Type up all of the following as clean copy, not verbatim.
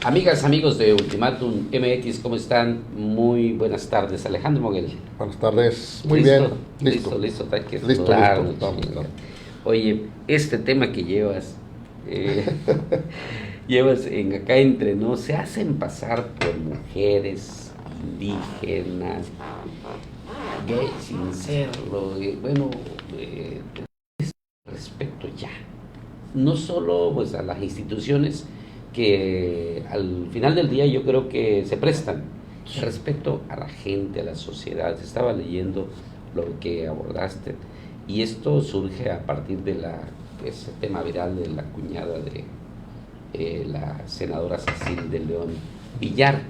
Amigas, amigos de Ultimátum MX, ¿cómo están? Muy buenas tardes, Alejandro Moguel. Buenas tardes, muy ¿Listo? bien, Listo, hay que listo, hablar, listo, vamos. Oye, este tema que llevas, llevas en acá entre nos, se hacen pasar por mujeres indígenas, gays, sin serlo, respecto ya, no solo pues a las instituciones que al final del día yo creo que se prestan, respecto a la gente, a la sociedad. Estaba leyendo lo que abordaste y esto surge a partir de ese tema viral de la cuñada de la senadora Cecil de León Villar.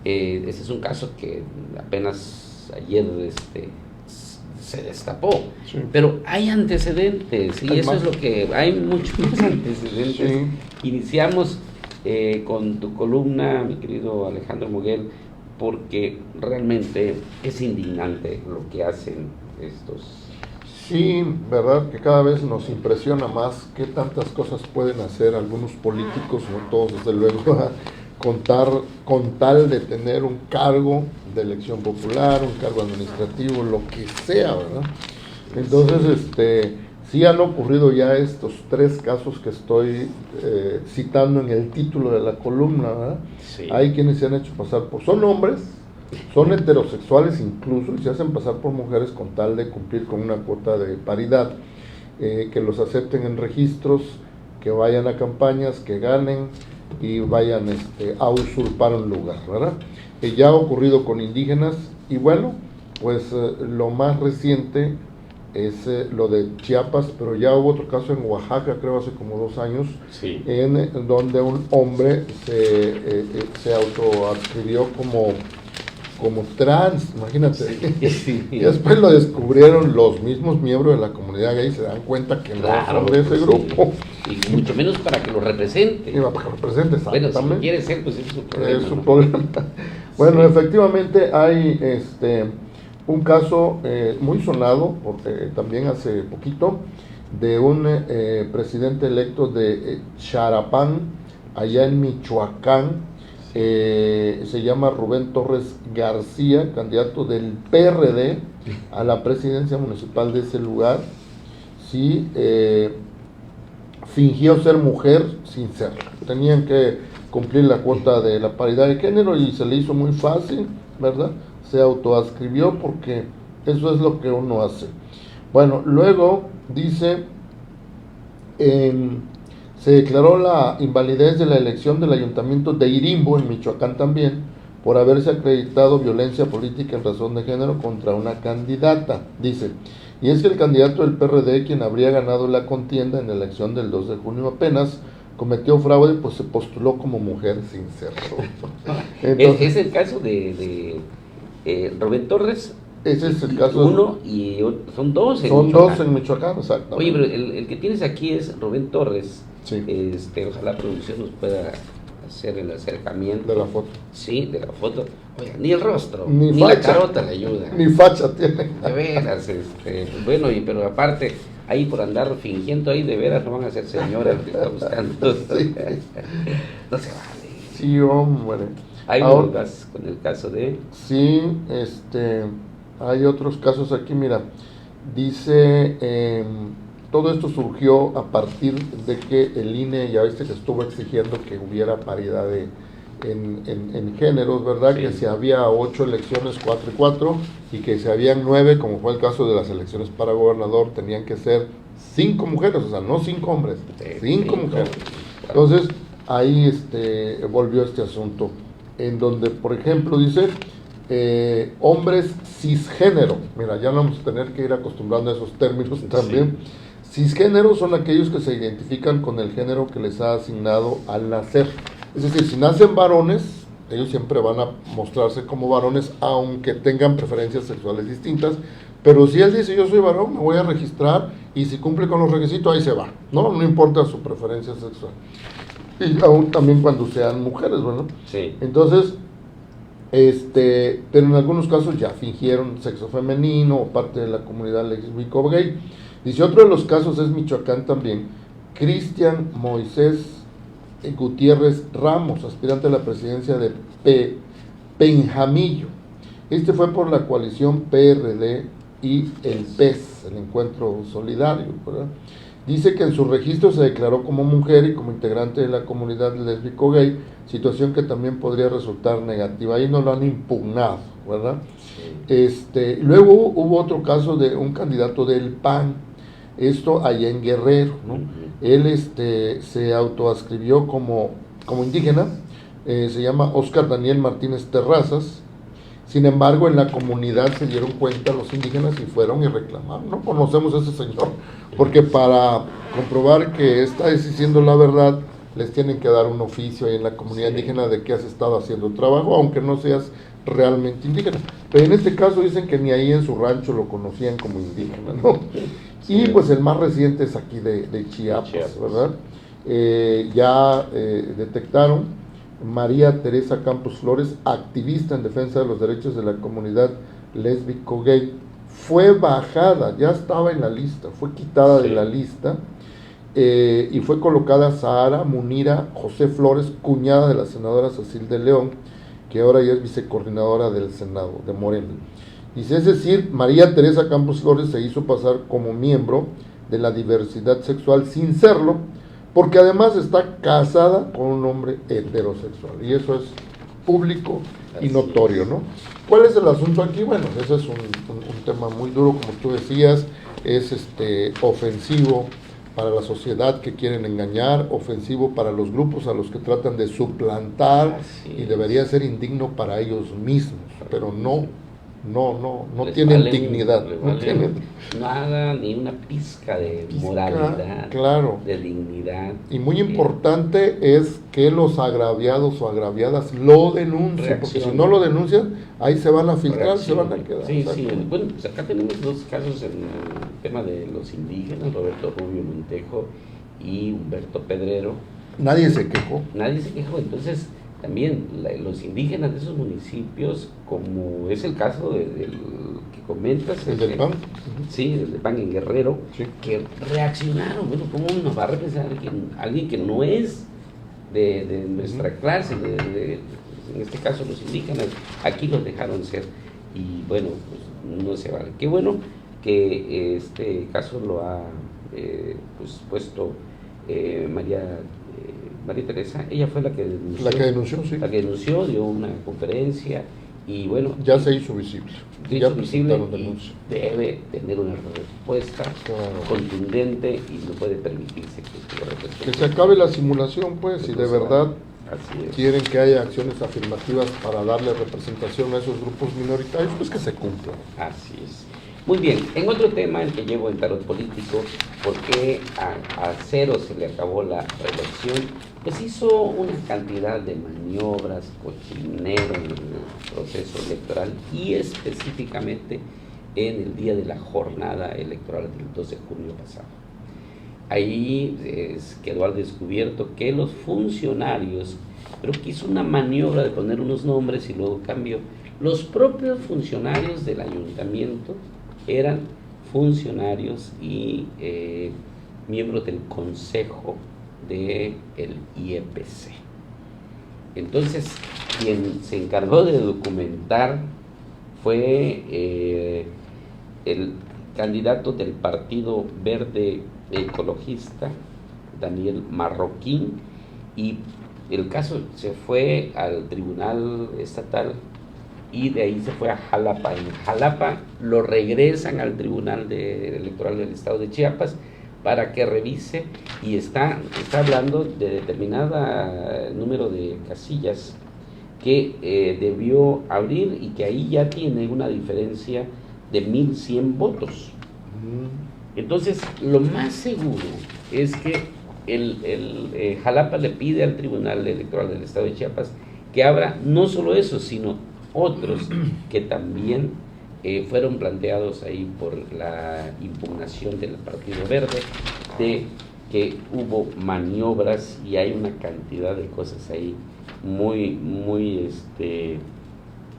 Ese es un caso que apenas ayer se destapó, Sí. pero hay antecedentes y Hay eso más. es lo que hay, muchos más antecedentes. Sí. Iniciamos con tu columna, mi querido Alejandro Moguel, porque realmente es indignante lo que hacen estos. Sí, verdad que cada vez nos impresiona más qué tantas cosas pueden hacer algunos políticos, no todos desde luego, con tal de tener un cargo de elección popular, un cargo administrativo, lo que sea, ¿verdad? Entonces, sí han ocurrido ya estos tres casos que estoy citando en el título de la columna, ¿verdad? Sí. Hay quienes se han hecho pasar son hombres, son heterosexuales incluso, y se hacen pasar por mujeres con tal de cumplir con una cuota de paridad, que los acepten en registros, que vayan a campañas, que ganen y vayan a usurpar un lugar, ¿verdad? Ya ha ocurrido con indígenas y bueno, pues lo más reciente es lo de Chiapas, pero ya hubo otro caso en Oaxaca, creo hace como 2 años, Sí. en donde un hombre se autoadscribió como trans, imagínate. Sí. Y después lo descubrieron los mismos miembros de la comunidad gay, se dan cuenta que Claro, no son de ese sí. grupo. Y mucho menos para que lo represente. Y va para que lo presente, Bueno, si también. quiere ser, pues es su problema. Es un ¿no? problema. Bueno, Sí. efectivamente hay un caso muy sonado, porque también hace poquito, de un presidente electo de Charapán, allá en Michoacán. Se llama Rubén Torres García, candidato del PRD a la presidencia municipal de ese lugar. Sí, fingió ser mujer sin serlo. Tenían que cumplir la cuota de la paridad de género y se le hizo muy fácil, ¿verdad? Se autoadscribió porque eso es lo que uno hace. Bueno, luego dice, se declaró la invalidez de la elección del ayuntamiento de Irimbo, en Michoacán también, por haberse acreditado violencia política en razón de género contra una candidata, dice. Y es que el candidato del PRD, quien habría ganado la contienda en la elección del 2 de junio apenas, cometió fraude, pues se postuló como mujer sin serlo. Es el caso de Rubén Torres. Ese es el caso. Uno y son dos en Son Michoacán. dos en Michoacán, exactamente. Oye, pero el que tienes aquí es Rubén Torres. Sí. Ojalá producción nos pueda hacer el acercamiento. De la foto. Sí, de la foto. Oye, ni el rostro, Ni ni la facha. carota le ayuda. Ni facha tiene. De veras, bueno, pero aparte, ahí por andar fingiendo ahí, de veras no van a ser señoras lo que está buscando. Sí. No se vale. Sí, hombre. Hay Ahora, unos con el caso de. sí, hay otros casos aquí, mira, dice, todo esto surgió a partir de que el INE, ya viste que estuvo exigiendo que hubiera paridad en géneros, ¿verdad? Sí. Que si había 8 elecciones, 4 y 4, y que si habían 9, como fue el caso de las elecciones para gobernador, tenían que ser 5 mujeres, o sea, no 5 hombres, Sí, 5 cinco. mujeres. Entonces, ahí volvió este asunto, en donde, por ejemplo, dice, hombres cisgénero, mira, ya vamos a tener que ir acostumbrando a esos términos también. Cisgénero son aquellos que se identifican con el género que les ha asignado al nacer. Es decir, si nacen varones, ellos siempre van a mostrarse como varones, aunque tengan preferencias sexuales distintas. Pero si él dice, yo soy varón, me voy a registrar, y si cumple con los requisitos, ahí se va, no importa su preferencia sexual. Y aún también cuando sean mujeres, ¿verdad? Sí. Entonces, pero en algunos casos ya fingieron sexo femenino o parte de la comunidad lésbico gay. Dice, otro de los casos es Michoacán también. Cristian Moisés Gutiérrez Ramos, aspirante a la presidencia de Penjamillo. Este fue por la coalición PRD y el PES, el Encuentro Solidario, ¿verdad? Dice que en su registro se declaró como mujer y como integrante de la comunidad lésbico-gay, situación que también podría resultar negativa. Ahí no lo han impugnado, ¿verdad? Luego hubo otro caso de un candidato del PAN, esto allá en Guerrero, ¿no? Él se autoascribió como indígena, se llama Óscar Daniel Martínez Terrazas. Sin embargo, en la comunidad se dieron cuenta los indígenas y fueron y reclamaron. No conocemos a ese señor, porque para comprobar que está diciendo la verdad, les tienen que dar un oficio ahí en la comunidad indígena de que has estado haciendo trabajo, aunque no seas realmente indígena. Pero en este caso dicen que ni ahí en su rancho lo conocían como indígena, ¿no? Y pues el más reciente es aquí de Chiapas, ¿verdad? Ya detectaron María Teresa Campos Flores, activista en defensa de los derechos de la comunidad lésbico-gay, fue bajada, ya estaba en la lista, fue quitada de la lista, y fue colocada Sahara Munira José Flores, cuñada de la senadora Cecil de León, que ahora ya es vicecoordinadora del Senado de Morena. Dice, es decir, María Teresa Campos Flores se hizo pasar como miembro de la diversidad sexual sin serlo, porque además está casada con un hombre heterosexual, y eso es público y notorio, ¿no? ¿Cuál es el asunto aquí? Bueno, ese es un tema muy duro, como tú decías, es ofensivo para la sociedad que quieren engañar, ofensivo para los grupos a los que tratan de suplantar, y debería ser indigno para ellos mismos, pero no tienen dignidad, no tienen nada, ni una pizca de moralidad, claro, de dignidad. Y muy importante es que los agraviados o agraviadas lo denuncien, porque si no lo denuncian, ahí se van a filtrar, se van a quedar. Sí. Bueno, pues acá tenemos dos casos en el tema de los indígenas, Roberto Rubio Montejo y Humberto Pedrero. Nadie se quejó. Entonces también los indígenas de esos municipios, como es el caso del que comentas, el del PAN, sí, el del PAN en Guerrero, sí, que reaccionaron. Bueno, ¿cómo nos va a representar alguien que no es de nuestra clase, en este caso los indígenas? Aquí los dejaron ser, y bueno, pues no se vale. Qué bueno que este caso lo ha puesto María Teresa. Ella fue la que denunció. Sí. La que denunció, dio una conferencia y bueno. Ya se hizo visible. Ya visible y debe tener una respuesta contundente y no puede permitirse que se acabe la simulación, pues, si de verdad quieren que haya acciones afirmativas para darle representación a esos grupos minoritarios, pues que se cumplan. Así es. Muy bien, en otro tema, el que llevo en tarot político, porque a Cero se le acabó la reelección, pues hizo una cantidad de maniobras, cochinero en el proceso electoral y específicamente en el día de la jornada electoral del 2 de junio pasado. Ahí quedó al descubierto que los funcionarios, pero que hizo una maniobra de poner unos nombres y luego cambió, los propios funcionarios del ayuntamiento eran funcionarios y miembros del consejo del IEPC. Entonces, quien se encargó de documentar fue el candidato del Partido Verde Ecologista, Daniel Marroquín, y el caso se fue al Tribunal Estatal y de ahí se fue a Jalapa. En Jalapa lo regresan al Tribunal Electoral del Estado de Chiapas para que revise, y está hablando de determinada número de casillas que debió abrir y que ahí ya tiene una diferencia de 1,100 votos. Entonces, lo más seguro es que el Jalapa le pide al Tribunal Electoral del Estado de Chiapas que abra no solo eso, sino otros que también fueron planteados ahí por la impugnación del Partido Verde, de que hubo maniobras y hay una cantidad de cosas ahí muy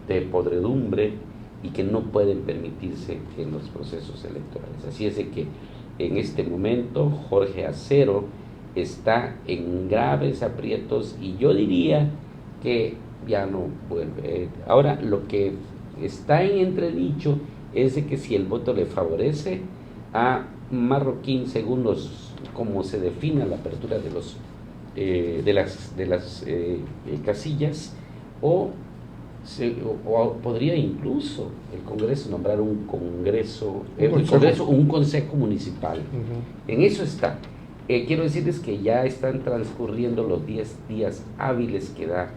de podredumbre y que no pueden permitirse en los procesos electorales. Así es de que en este momento Jorge Acero está en graves aprietos y yo diría que ya no vuelve. Ahora, lo que está en entredicho es de que si el voto le favorece a Marroquín, según como se define la apertura de las casillas, o podría incluso el Congreso nombrar un consejo municipal. En eso está. Quiero decirles que ya están transcurriendo los 10 días hábiles que da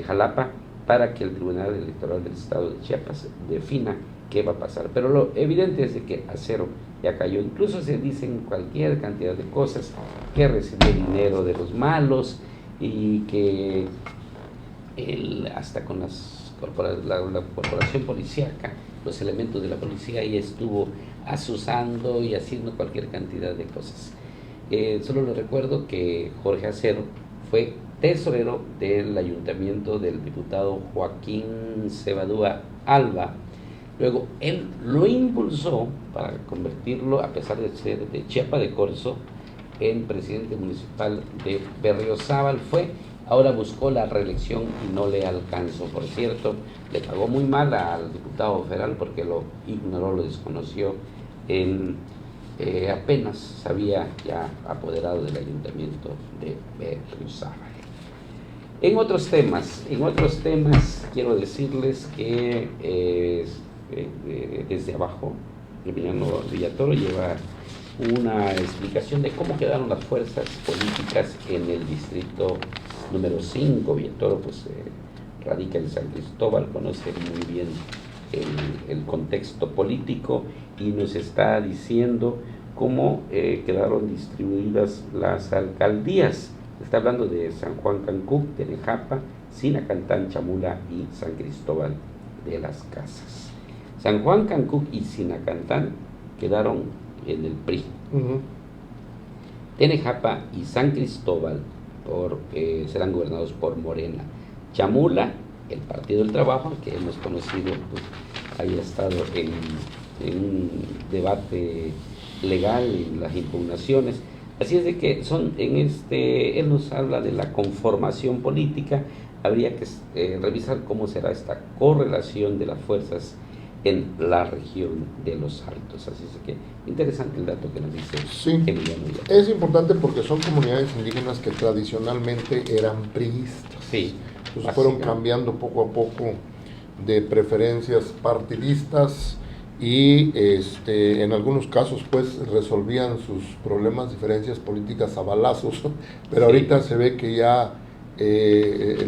Jalapa para que el Tribunal Electoral del Estado de Chiapas defina qué va a pasar. Pero lo evidente es de que Acero ya cayó. Incluso se dicen cualquier cantidad de cosas, que recibió dinero de los malos y que hasta con la corporación policíaca, los elementos de la policía ahí estuvo asusando y haciendo cualquier cantidad de cosas. Solo les recuerdo que Jorge Acero fue tesorero del ayuntamiento del diputado Joaquín Cebadúa Alba. Luego él lo impulsó para convertirlo, a pesar de ser de Chiapa de Corzo, en presidente municipal de Berriozábal. Ahora buscó la reelección y no le alcanzó. Por cierto, le pagó muy mal al diputado federal porque lo ignoró, lo desconoció. Apenas se había ya apoderado del ayuntamiento de Berriozábal. En otros temas quiero decirles que desde abajo, Emiliano Villatoro lleva una explicación de cómo quedaron las fuerzas políticas en el distrito número 5. Villatoro radica en San Cristóbal, conoce muy bien el contexto político y nos está diciendo cómo quedaron distribuidas las alcaldías. Está hablando de San Juan Cancuc, Tenejapa, Sinacantán, Chamula y San Cristóbal de las Casas. San Juan Cancuc y Sinacantán quedaron en el PRI. Tenejapa y San Cristóbal serán gobernados por Morena. Chamula, el Partido del Trabajo, que hemos conocido, haya estado en un debate legal en las impugnaciones. Así es de que él nos habla de la conformación política. Habría que revisar cómo será esta correlación de las fuerzas en la región de los Altos. Así es que interesante el dato que nos dice Emiliano. Es importante porque son comunidades indígenas que tradicionalmente eran priistas. Sí. Entonces fueron cambiando poco a poco de preferencias partidistas y en algunos casos resolvían sus problemas, diferencias políticas a balazos, pero ahorita se ve que ya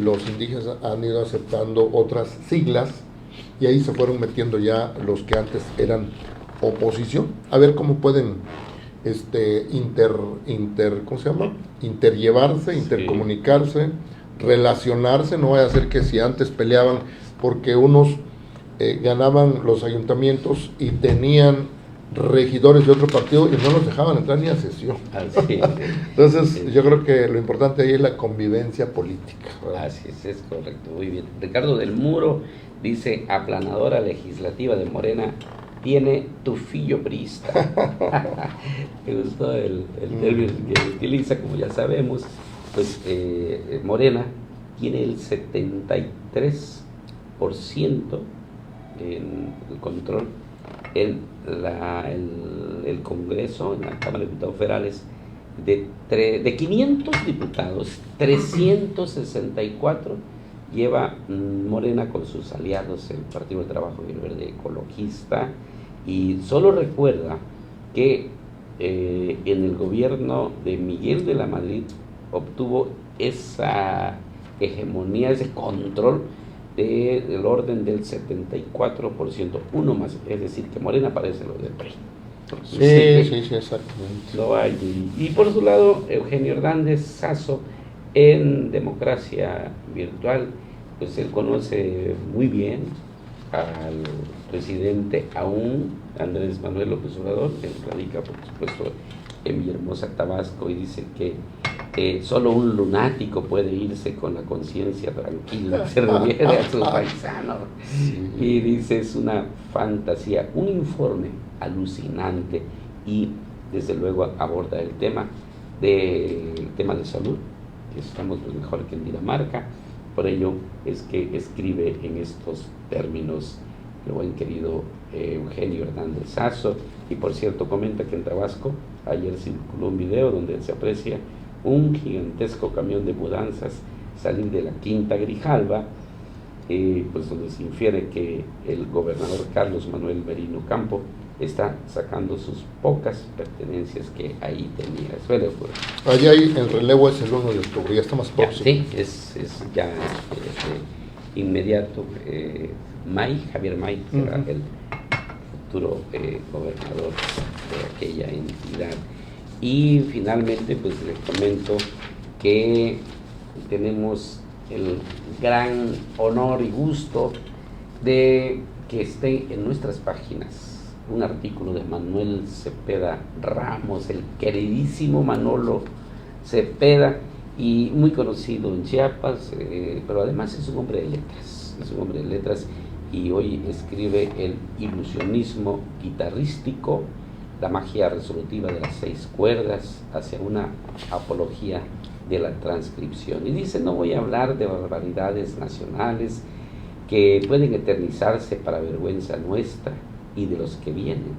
los indígenas han ido aceptando otras siglas y ahí se fueron metiendo ya los que antes eran oposición, a ver cómo pueden interllevarse, intercomunicarse, relacionarse. No vaya a ser que si antes peleaban porque unos ganaban los ayuntamientos y tenían regidores de otro partido y no los dejaban entrar ni a sesión. Entonces yo creo que lo importante ahí es la convivencia política, ¿verdad? Así es correcto, muy bien. Ricardo del Muro dice: aplanadora legislativa de Morena tiene tufillo priista. Me gustó el término que utiliza, como ya sabemos. Morena tiene el 73% en el control en el Congreso, en la Cámara de Diputados Federales. De 500 diputados, 364 lleva Morena con sus aliados, el Partido del Trabajo y el Verde Ecologista. Y solo recuerda que en el gobierno de Miguel de la Madrid obtuvo esa hegemonía, ese control del orden del 74%, uno más, es decir, que Morena parece lo del PRI. Sí, exactamente. Lo hay. Y por su lado, Eugenio Hernández Sazo, en Democracia Virtual, él conoce muy bien al presidente aún, Andrés Manuel López Obrador, que radica, por supuesto, en Villahermosa, Tabasco, y dice que solo un lunático puede irse con la conciencia tranquila, se refiere a sus paisanos. Y dice: es una fantasía, un informe alucinante, y desde luego aborda el tema del tema de salud, que estamos mejor que en Dinamarca. Por ello es que escribe en estos términos el buen querido Eugenio Hernández Sazo. Y por cierto, comenta que en Tabasco ayer circuló un video donde se aprecia un gigantesco camión de mudanzas salir de la Quinta Grijalva, pues donde se infiere que el gobernador Carlos Manuel Merino Campo está sacando sus pocas pertenencias que ahí tenía. Suele ocurrir. Allá hay, el relevo es el 1 de octubre, ya está más próximo. Sí, es ya inmediato. Javier May será el futuro gobernador de aquella entidad. Y finalmente, pues les comento que tenemos el gran honor y gusto de que esté en nuestras páginas un artículo de Manuel Cepeda Ramos, el queridísimo Manolo Cepeda, y muy conocido en Chiapas, pero además es un hombre de letras, y hoy escribe El ilusionismo guitarrístico, la magia resolutiva de las 6 cuerdas, hacia una apología de la transcripción. Y dice: no voy a hablar de barbaridades nacionales que pueden eternizarse para vergüenza nuestra y de los que vienen,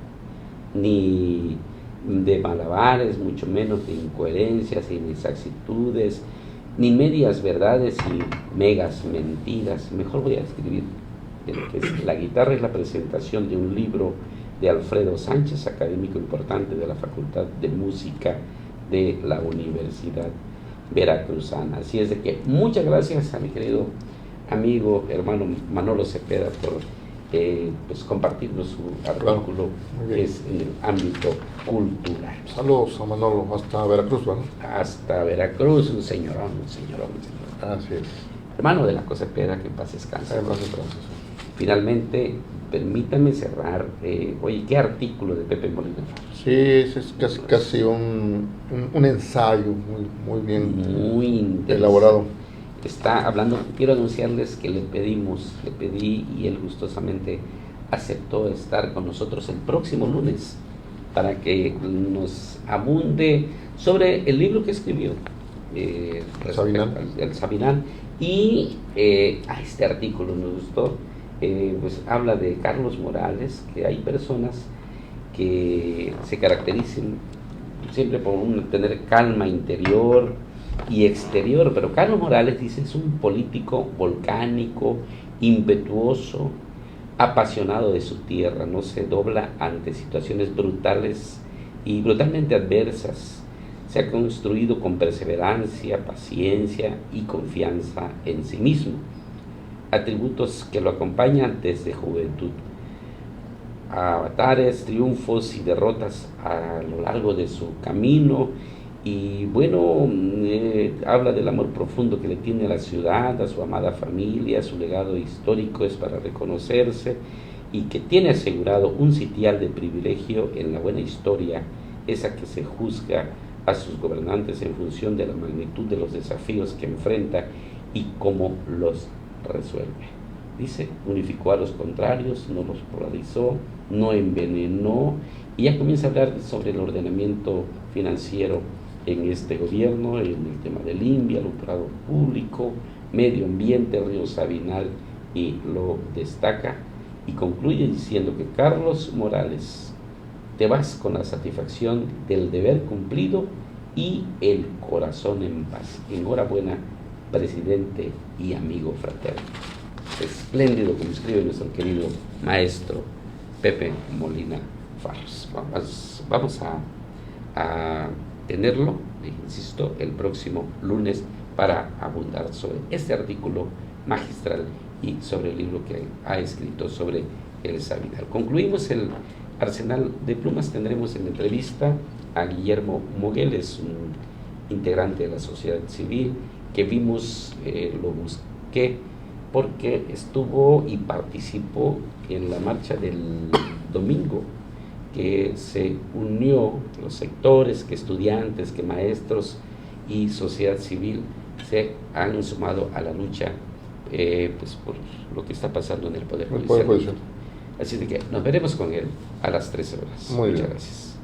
ni de malabares, mucho menos de incoherencias e inexactitudes, ni medias verdades y megas mentiras. Mejor voy a escribir de lo que es la guitarra. Es la presentación de un libro de Alfredo Sánchez, académico importante de la Facultad de Música de la Universidad Veracruzana. Así es de que muchas gracias a mi querido amigo, hermano Manolo Cepeda por pues compartirnos su artículo, que es en el ámbito cultural. Saludos a Manolo, hasta Veracruz, ¿verdad? Hasta Veracruz, un señorón. Así es. Hermano de la Cepeda, que en paz descanse. Finalmente, permítame cerrar. Oye, ¿qué artículo de Pepe Molina Faros? Sí, es casi un ensayo muy bien elaborado. Está hablando, quiero anunciarles que le pedí y él gustosamente aceptó estar con nosotros el próximo lunes para que nos abunde sobre el libro que escribió, el Sabinal, y a este artículo nos gustó. Pues habla de Carlos Morales, que hay personas que se caracterizan siempre por tener calma interior y exterior, pero Carlos Morales, dice, es un político volcánico, impetuoso, apasionado de su tierra, no se dobla ante situaciones brutales y brutalmente adversas. Se ha construido con perseverancia, paciencia y confianza en sí mismo, atributos que lo acompañan desde juventud. Avatares, triunfos y derrotas a lo largo de su camino. Y bueno, habla del amor profundo que le tiene a la ciudad, a su amada familia. Su legado histórico es para reconocerse, y que tiene asegurado un sitial de privilegio en la buena historia, esa que se juzga a sus gobernantes en función de la magnitud de los desafíos que enfrenta y cómo los resuelve. Dice, unificó a los contrarios, no los polarizó, no envenenó, y ya comienza a hablar sobre el ordenamiento financiero en este gobierno, en el tema del INVI, alumbrado público, medio ambiente, río Sabinal, y lo destaca y concluye diciendo que: Carlos Morales, te vas con la satisfacción del deber cumplido y el corazón en paz. Enhorabuena, presidente y amigo fraterno. Espléndido, como escribe nuestro querido maestro Pepe Molina Faros. Vamos a tenerlo, insisto, el próximo lunes para abundar sobre este artículo magistral y sobre el libro que ha escrito sobre el Sabinal. Concluimos el arsenal de plumas. Tendremos en la entrevista a Guillermo Mogueles, un integrante de la sociedad civil que vimos, lo busqué porque estuvo y participó en la marcha del domingo, que se unió los sectores, que estudiantes, que maestros y sociedad civil se han sumado a la lucha pues por lo que está pasando en el Poder Judicial. Así de que nos veremos con él a las 13 horas. Muchas gracias.